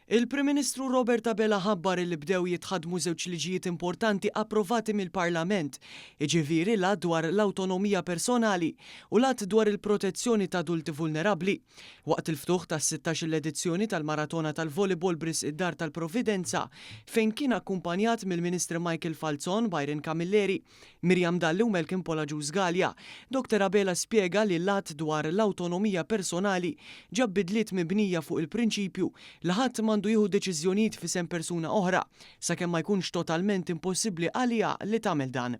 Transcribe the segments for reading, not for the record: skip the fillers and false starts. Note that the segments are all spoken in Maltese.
Il-Prim Ministru Robert Abela ħabbar li bdew jitħadmu żewġ liġijiet importanti approvati mill-Parlament, jiġifieri l-att dwar l-awtonomija personali u l-att dwar il-protezzjoni ta' adulti vulnerabbli. Waqt il-ftuħ tas-16 edizzjoni tal-Maratona tal-Volleyball Bris id-Dar tal-Providenza, fejn kien akkumpanjat mill-Ministri Michael Falzon, Byron Camilleri, Miriam Dalli u Malcolm Pollaġuż Galea, Dr. Abela spjega li l-att dwar l-awtonomija personali ġab bidliet mibnija fuq il-prinċipju li ħadd m'għandu jieħu deċiżjonijiet f'isem persuna oħra sakemm ma jkunx totalment impossibbli għaliha li tagħmel dan.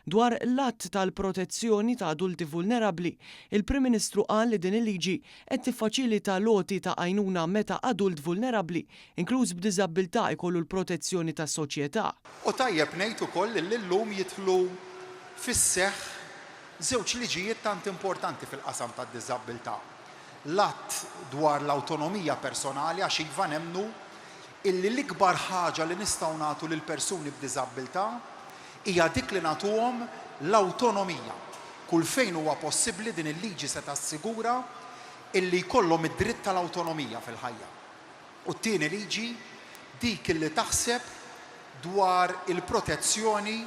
Dwar l-att tal-protezzjoni ta' adulti vulnerabbli, il-Prim Ministru qal li din il-liġi qed tiffaċilita loti ta' għajnuna meta adult vulnerabbli, inkluż b'diżabilità jkollu l-protezzjoni tas-soċjetà. U tajjeb ngħid ukoll li llum jidħlu fis-seħħ żewġ liġijiet tant importanti fil-qasam tad-diżabilità. L-att dwar l-awtonomija personali għax iva nemmnu illi l-ikbar ħaġa li nistgħu nagħtu lil persuni b'diżabilità hija dik li nagħtuhom l-awtonomija. Kull fejn huwa possibbli din il-liġi se tassigura illi jkollhom id-dritt tal-awtonomija fil-ħajja. U t-tieni liġi dik illi taħseb dwar il-protezzjoni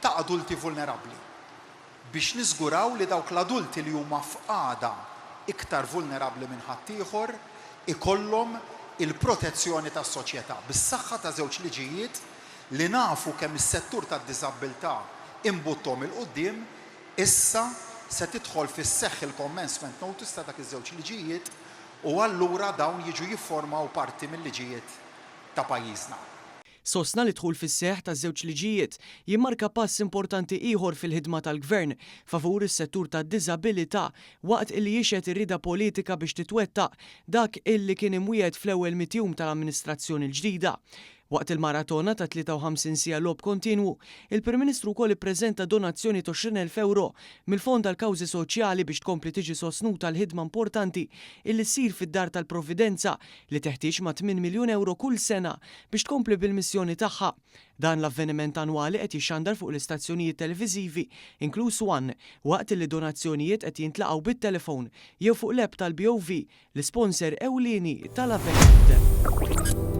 ta' adulti vulnerabbli biex niżguraw li dawk l-adulti li huma f'qagħda iktar vulnerabbli minn ħaddieħor ikollhom il-protezzjoni tas-soċjetà bis-saħħa ta' żewġ liġijiet li nafu kemm is-settur tad-diżabilità imbuttom il-qudiem issa se tidħol fis-seħħ il-commencement notice ta' dak iż-żewġ liġijiet u allura dawn jiġu jiffurmaw parti mill-liġijiet ta' pajjiżna. Sostna li dħul fis-seħħ ta' żewġ liġijiet jimmarka pass importanti ieħor fil-ħidma tal-Gvern favur is-settur tad-diżabilità waqt illi jixed irrida politika biex titwettaq dak illi kien imwiegħed fl-ewwel mitjum tal-amministrazzjoni l-ġdida. Waqt il-maratona ta' 53 sija logħob kontinwu, il-Prim Ministru wkoll ippreżenta donazzjoni ta' 20,000 euro mill-Fond tal-Kawżi Soċjali biex tkompli tiġi sostnuta l-ħidma importanti illi ssir fid-Dar tal-Providenza li teħtieġ ma' 8 miljun euro kull sena biex tkompli bil-missjoni tagħha. Dan l-avveniment annwali qed jixxandar fuq l-istazzjonijiet televiżivi, inkluż One, waqt li donazzjonijiet qed jintlaqgħu bit-telefon jew fuq l-app tal-BOV, l-isponsor ewlieni tal-avveniment.